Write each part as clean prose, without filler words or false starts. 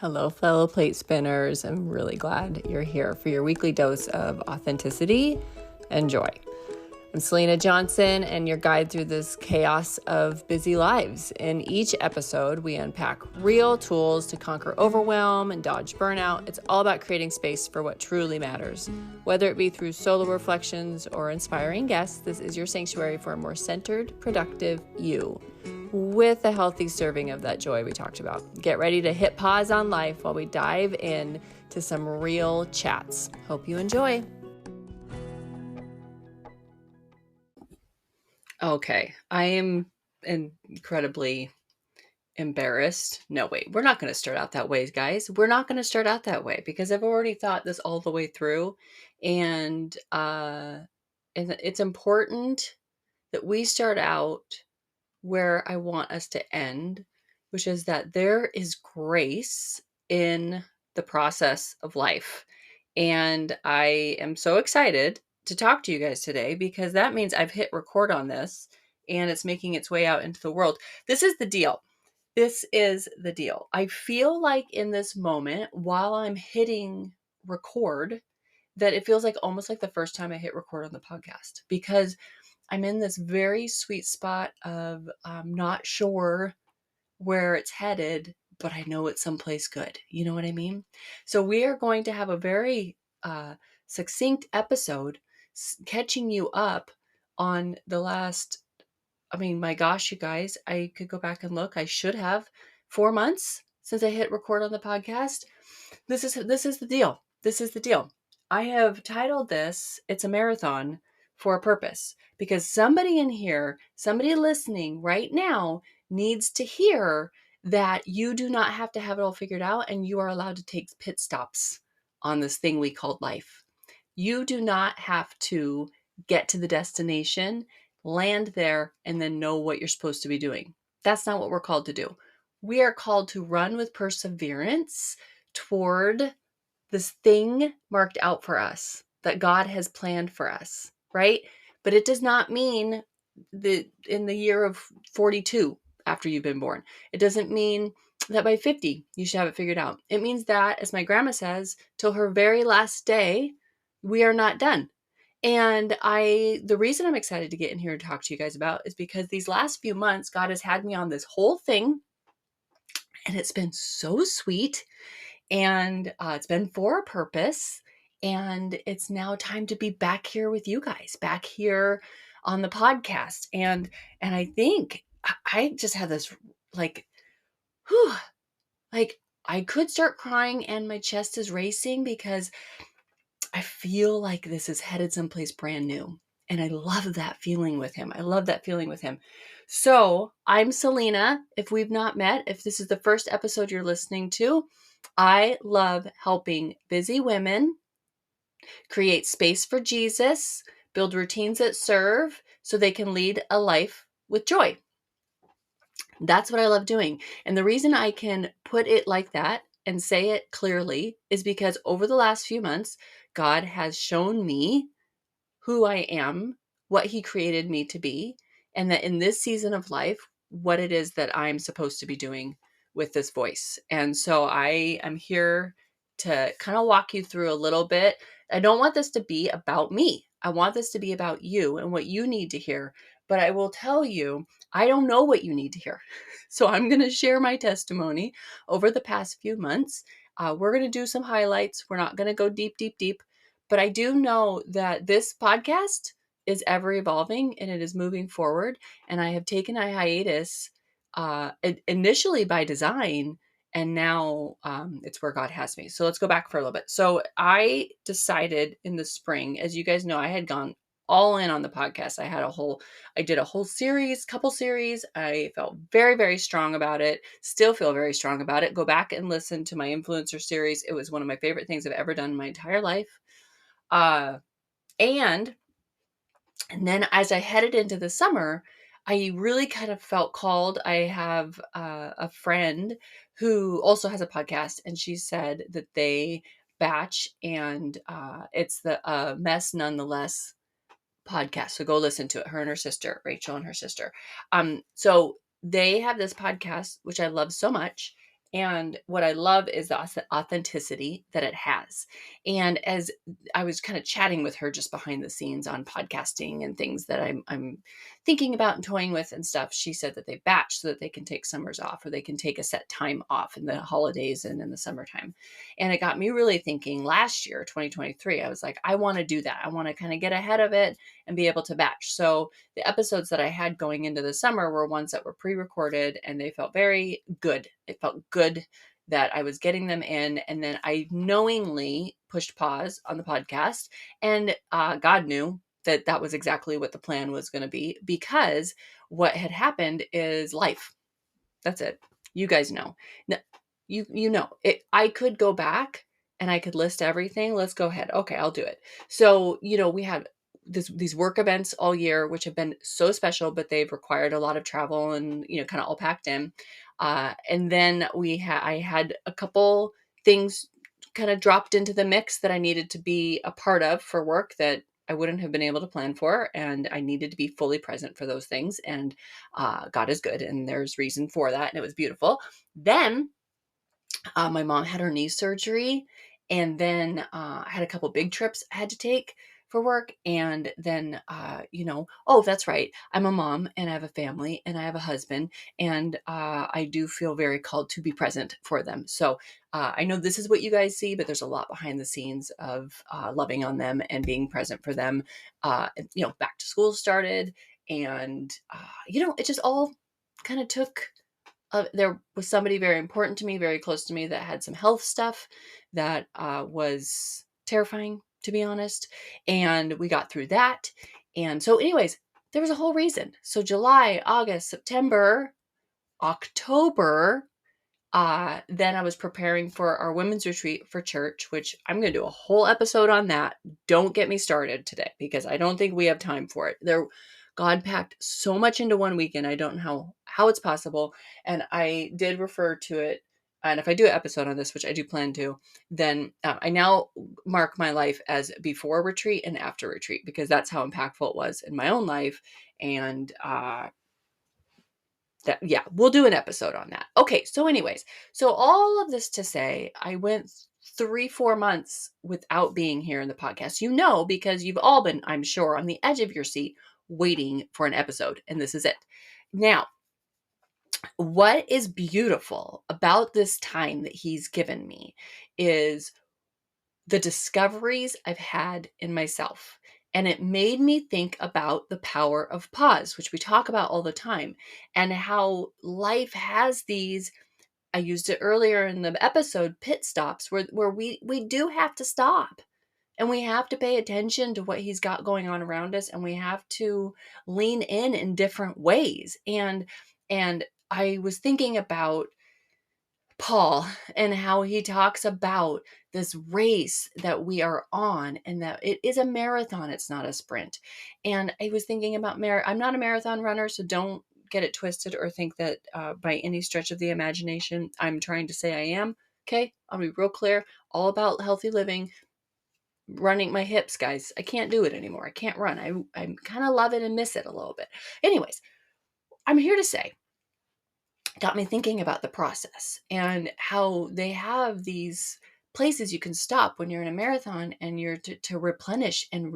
Hello, fellow plate spinners. I'm really glad you're here for your weekly dose of authenticity and joy. I'm Selena Johnson, and your guide through this chaos of busy lives. In each episode, we unpack real tools to conquer overwhelm and dodge burnout. It's all about creating space for what truly matters. Whether it be through solo reflections or inspiring guests, this is your sanctuary for a more centered, productive you, with a healthy serving of that joy we talked about. Get ready to hit pause on life while we dive in to some real chats. Hope you enjoy. Okay, I am incredibly embarrassed. No, wait, we're not going to start out that way, guys. We're not going to start out that way because I've already thought this all the way through, and it's important that we start out where I want us to end, which is that there is grace in the process of life. And I am so excited to talk to you guys today because that means I've hit record on this and it's making its way out into the world. This is the deal. I feel like in this moment, while I'm hitting record, that it feels like almost like the first time I hit record on the podcast, because I'm in this very sweet spot of not sure where it's headed, but I know it's someplace good. You know what I mean? So we are going to have a very succinct episode catching you up on the last, my gosh, you guys, I could go back and look. I should have 4 months since I hit record on the podcast. This is the deal. This is the deal. I have titled this, It's a Marathon for a Purpose, because somebody in here, somebody listening right now needs to hear that you do not have to have it all figured out, and you are allowed to take pit stops on this thing we called life. You do not have to get to the destination, land there, and then know what you're supposed to be doing. That's not what we're called to do. We are called to run with perseverance toward this thing marked out for us that God has planned for us, right? But it does not mean that in the year of 42 after you've been born. It doesn't mean that by 50 you should have it figured out. It means that, as my grandma says, till her very last day, we are not done. And the reason I'm excited to get in here and talk to you guys about is because these last few months, God has had me on this whole thing, and it's been so sweet. And it's been for a purpose. And it's now time to be back here with you guys, back here on the podcast. And I think I just had this I could start crying and my chest is racing because I feel like this is headed someplace brand new. And I love that feeling with him. So I'm Selena. If we've not met, if this is the first episode you're listening to, I love helping busy women create space for Jesus, build routines that serve so they can lead a life with joy. That's what I love doing. And the reason I can put it like that and say it clearly is because over the last few months, God has shown me who I am, what he created me to be, and that in this season of life, what it is that I'm supposed to be doing with this voice. And so I am here to kind of walk you through a little bit. I don't want this to be about me. I want this to be about you and what you need to hear. But I will tell you, I don't know what you need to hear. So I'm going to share my testimony over the past few months. We're going to do some highlights. We're not going to go deep. But I do know that this podcast is ever evolving and it is moving forward. And I have taken a hiatus initially by design, and now it's where God has me. So let's go back for a little bit. So I decided in the spring, as you guys know, I had gone all in on the podcast. I did a whole couple series. I felt very, very strong about it. Still feel very strong about it. Go back and listen to my influencer series. It was one of my favorite things I've ever done in my entire life. And then as I headed into the summer, I really kind of felt called. I have a friend who also has a podcast, and she said that they batch, and it's the Mess Nonetheless podcast. So go listen to it. Her and her sister, Rachel and her sister. So they have this podcast, which I love so much. And what I love is the authenticity that it has. And as I was kind of chatting with her just behind the scenes on podcasting and things that I'm thinking about and toying with and stuff, she said that they batch so that they can take summers off, or they can take a set time off in the holidays and in the summertime. And it got me really thinking last year, 2023, I was like, I want to do that. I want to kind of get ahead of it and be able to batch. So the episodes that I had going into the summer were ones that were pre-recorded, and they felt very good. It felt good that I was getting them in. And then I knowingly pushed pause on the podcast, and God knew that that was exactly what the plan was going to be, because what had happened is life. That's it. You guys know. You know it. I could go back and I could list everything. Let's go ahead. Okay, I'll do it. So, we had these work events all year, which have been so special, but they've required a lot of travel and, kind of all packed in. And then I had a couple things kind of dropped into the mix that I needed to be a part of for work that I wouldn't have been able to plan for. And I needed to be fully present for those things. And God is good, and there's reason for that. And it was beautiful. Then my mom had her knee surgery, and then I had a couple big trips I had to take for work. And then, oh, that's right. I'm a mom, and I have a family, and I have a husband, and I do feel very called to be present for them. So I know this is what you guys see, but there's a lot behind the scenes of loving on them and being present for them. Back to school started, and, it just all kind of took there was somebody very important to me, very close to me, that had some health stuff that was terrifying, to be honest. And we got through that. And so, anyways, there was a whole reason. So, July, August, September, October, then I was preparing for our women's retreat for church, which I'm going to do a whole episode on that. Don't get me started today, because I don't think we have time for it. God packed so much into one weekend. I don't know how it's possible. And I did refer to it. And if I do an episode on this, which I do plan to, then I now mark my life as before retreat and after retreat, because that's how impactful it was in my own life. And we'll do an episode on that. Okay. So anyways, so all of this to say, I went 3-4 months without being here in the podcast, because you've all been, I'm sure, on the edge of your seat waiting for an episode. And this is it. Now, what is beautiful about this time that he's given me is the discoveries I've had in myself. And it made me think about the power of pause, which we talk about all the time, and how life has these, I used it earlier in the episode, pit stops, where we do have to stop, and we have to pay attention to what he's got going on around us, and we have to lean in different ways. And I was thinking about Paul and how he talks about this race that we are on, and that it is a marathon, it's not a sprint. And I was thinking about I'm not a marathon runner, so don't get it twisted or think that by any stretch of the imagination I'm trying to say I am. Okay, I'll be real clear, all about healthy living, running my hips, guys. I can't do it anymore. I can't run. I kind of love it and miss it a little bit. Anyways, I'm here to say, got me thinking about the process and how they have these places you can stop when you're in a marathon, and you're to replenish and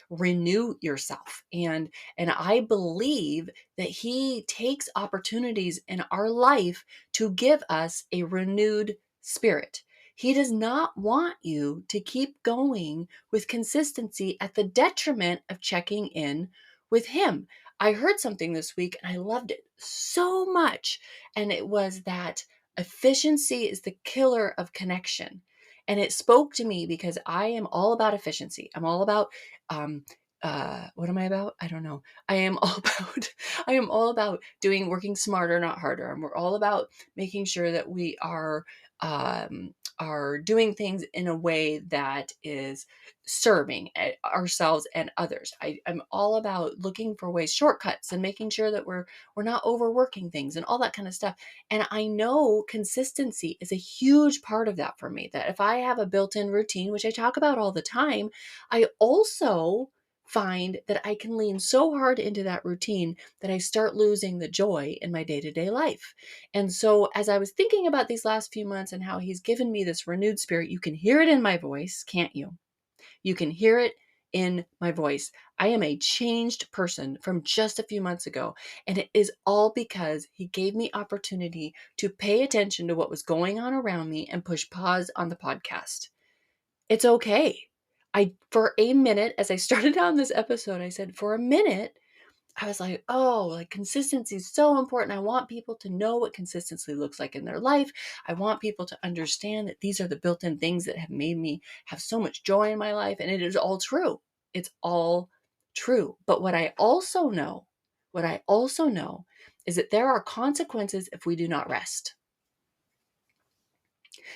renew yourself. And I believe that he takes opportunities in our life to give us a renewed spirit. He does not want you to keep going with consistency at the detriment of checking in with him. I heard something this week and I loved it so much. And it was that efficiency is the killer of connection. And it spoke to me because I am all about efficiency. I'm all about, what am I about? I don't know. I am all about, working smarter, not harder. And we're all about making sure that we are doing things in a way that is serving ourselves and others. I'm all about looking for ways, shortcuts, and making sure that we're not overworking things and all that kind of stuff. And I know consistency is a huge part of that for me, that if I have a built-in routine, which I talk about all the time, I also find that I can lean so hard into that routine that I start losing the joy in my day-to-day life. And so as I was thinking about these last few months and how he's given me this renewed spirit, you can hear it in my voice, can't you? You can hear it in my voice. I am a changed person from just a few months ago, and it is all because he gave me opportunity to pay attention to what was going on around me and push pause on the podcast. It's okay. For a minute, as I started on this episode, I said, for a minute, I was like, oh, like consistency is so important. I want people to know what consistency looks like in their life. I want people to understand that these are the built in things that have made me have so much joy in my life. And it is all true. It's all true. But what I also know is that there are consequences if we do not rest,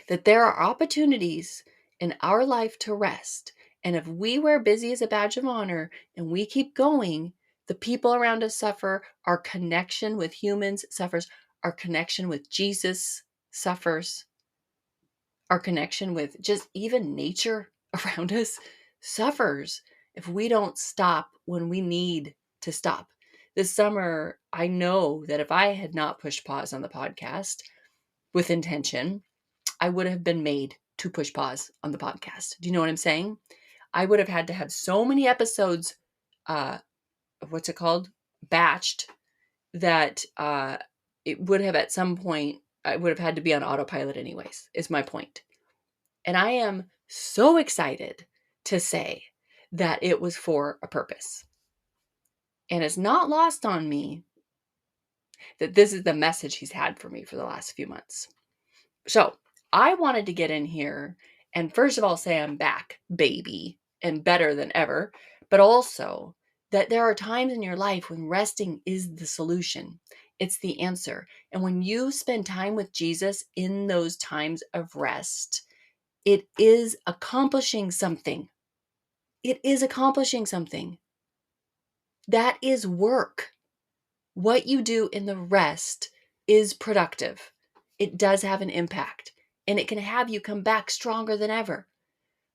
that there are opportunities in our life to rest. And if we wear busy as a badge of honor and we keep going, the people around us suffer. Our connection with humans suffers. Our connection with Jesus suffers. Our connection with just even nature around us suffers if we don't stop when we need to stop. This summer, I know that if I had not pushed pause on the podcast with intention, I would have been made to push pause on the podcast. Do you know what I'm saying? I would have had to have so many episodes, what's it called? Batched, that it would have at some point, I would have had to be on autopilot anyways, is my point. And I am so excited to say that it was for a purpose. And it's not lost on me that this is the message he's had for me for the last few months. So I wanted to get in here and first of all say I'm back, baby, and better than ever, but also that there are times in your life when resting is the solution. It's the answer. And when you spend time with Jesus in those times of rest, it is accomplishing something. It is accomplishing something. That is work. What you do in the rest is productive. It does have an impact, and it can have you come back stronger than ever.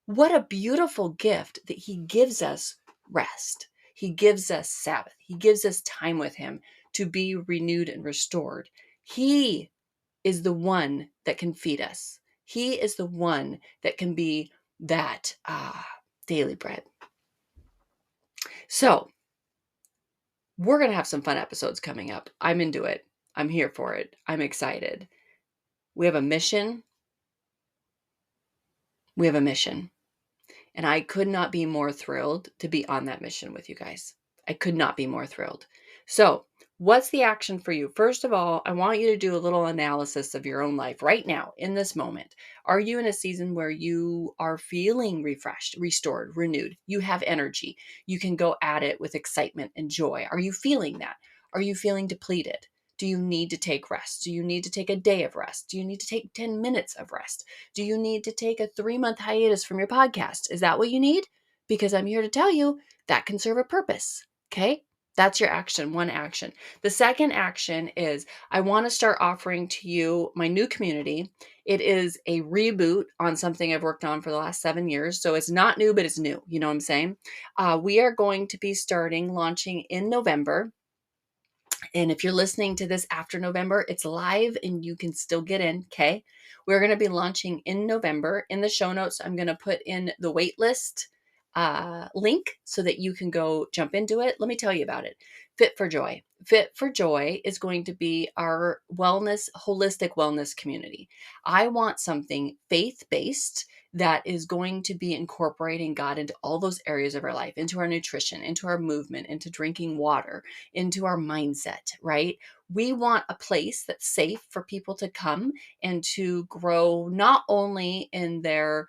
What a beautiful gift that he gives us rest. He gives us Sabbath. He gives us time with him to be renewed and restored. He is the one that can feed us. He is the one that can be that daily bread. So we're going to have some fun episodes coming up. I'm into it. I'm here for it. I'm excited. We have a mission. We have a mission. And I could not be more thrilled to be on that mission with you guys. I could not be more thrilled. So, what's the action for you? First of all, I want you to do a little analysis of your own life right now, in this moment. Are you in a season where you are feeling refreshed, restored, renewed? You have energy. You can go at it with excitement and joy. Are you feeling that? Are you feeling depleted? Do you need to take rest? Do you need to take a day of rest? Do you need to take 10 minutes of rest? Do you need to take a 3-month hiatus from your podcast? Is that what you need? Because I'm here to tell you that can serve a purpose. Okay. That's your action, one action. The second action is I want to start offering to you my new community. It is a reboot on something I've worked on for the last 7 years. So it's not new, but it's new. You know what I'm saying? We are going to be launching in November. And if you're listening to this after November, it's live and you can still get in. Okay. We're going to be launching in November. In the show notes, I'm going to put in the wait list link so that you can go jump into it. Let me tell you about it. Fit for Joy. Fit for Joy is going to be our holistic wellness community. I want something faith-based that is going to be incorporating God into all those areas of our life, into our nutrition, into our movement, into drinking water, into our mindset, right? We want a place that's safe for people to come and to grow not only in their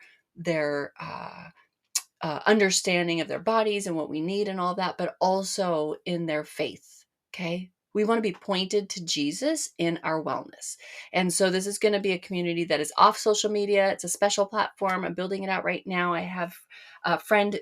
understanding of their bodies and what we need and all that, but also in their faith. Okay. We want to be pointed to Jesus in our wellness. And so this is going to be a community that is off social media. It's a special platform. I'm building it out right now. I have a friend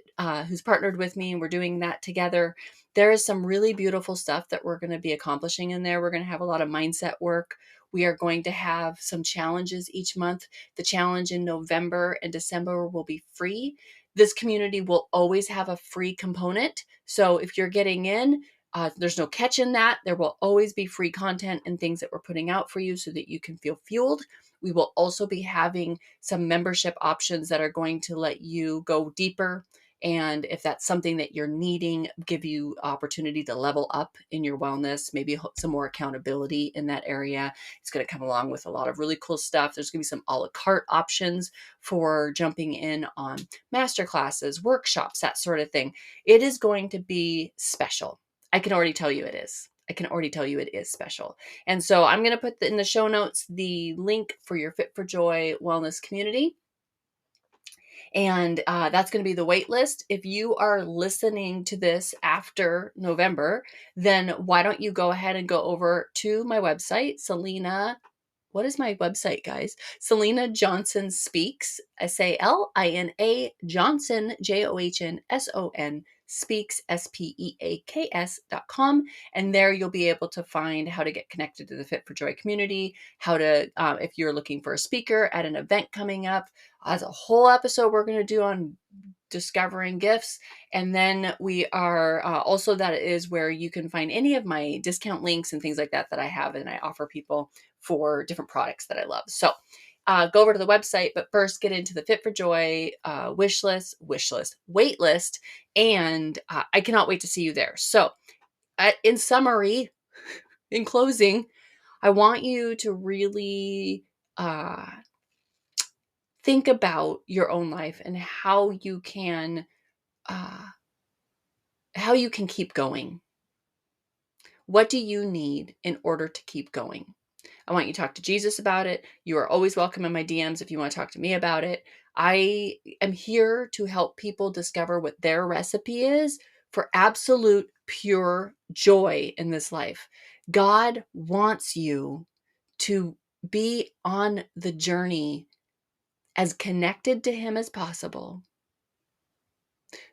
who's partnered with me and we're doing that together. There is some really beautiful stuff that we're going to be accomplishing in there. We're going to have a lot of mindset work. We are going to have some challenges each month. The challenge in November and December will be free. This community will always have a free component. So if you're getting in, there's no catch in that. There will always be free content and things that we're putting out for you so that you can feel fueled. We will also be having some membership options that are going to let you go deeper. And if that's something that you're needing, give you opportunity to level up in your wellness, maybe some more accountability in that area. It's going to come along with a lot of really cool stuff. There's going to be some a la carte options for jumping in on masterclasses, workshops, that sort of thing. It is going to be special. I can already tell you it is. I can already tell you it is special. And so I'm going to put in the show notes the link for your Fit for Joy wellness community. And that's going to be the wait list. If you are listening to this after November, then why don't you go ahead and go over to my website, Selena. What is my website, guys? Selena Johnson Speaks, Salina Johnson, JOHNSON, Speaks, SPEAKS.com. And there you'll be able to find how to get connected to the Fit for Joy community, how to, if you're looking for a speaker at an event coming up. That's a whole episode we're going to do on discovering gifts. And then we are also, that is where you can find any of my discount links and things like that I have and I offer people for different products that I love. So go over to the website, but first get into the Fit for Joy wait list. And I cannot wait to see you there. So in summary, in closing, I want you to really think about your own life and how you can keep going. What do you need in order to keep going? I want you to talk to Jesus about it. You are always welcome in my DMs if you want to talk to me about it. I am here to help people discover what their recipe is for absolute pure joy in this life. God wants you to be on the journey as connected to Him as possible,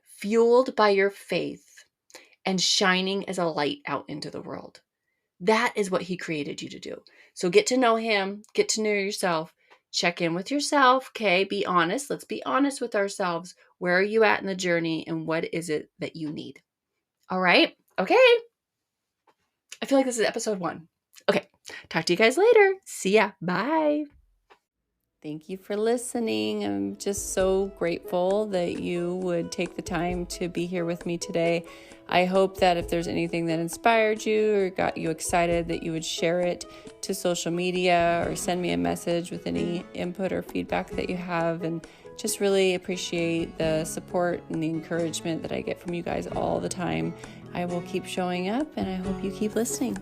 fueled by your faith, and shining as a light out into the world. That is what He created you to do. So get to know Him, get to know yourself, check in with yourself, okay? Be honest. Let's be honest with ourselves. Where are you at in the journey and what is it that you need? All right? Okay. I feel like this is episode 1. Okay. Talk to you guys later. See ya. Bye. Thank you for listening. I'm just so grateful that you would take the time to be here with me today. I hope that if there's anything that inspired you or got you excited, that you would share it to social media or send me a message with any input or feedback that you have. And just really appreciate the support and the encouragement that I get from you guys all the time. I will keep showing up and I hope you keep listening.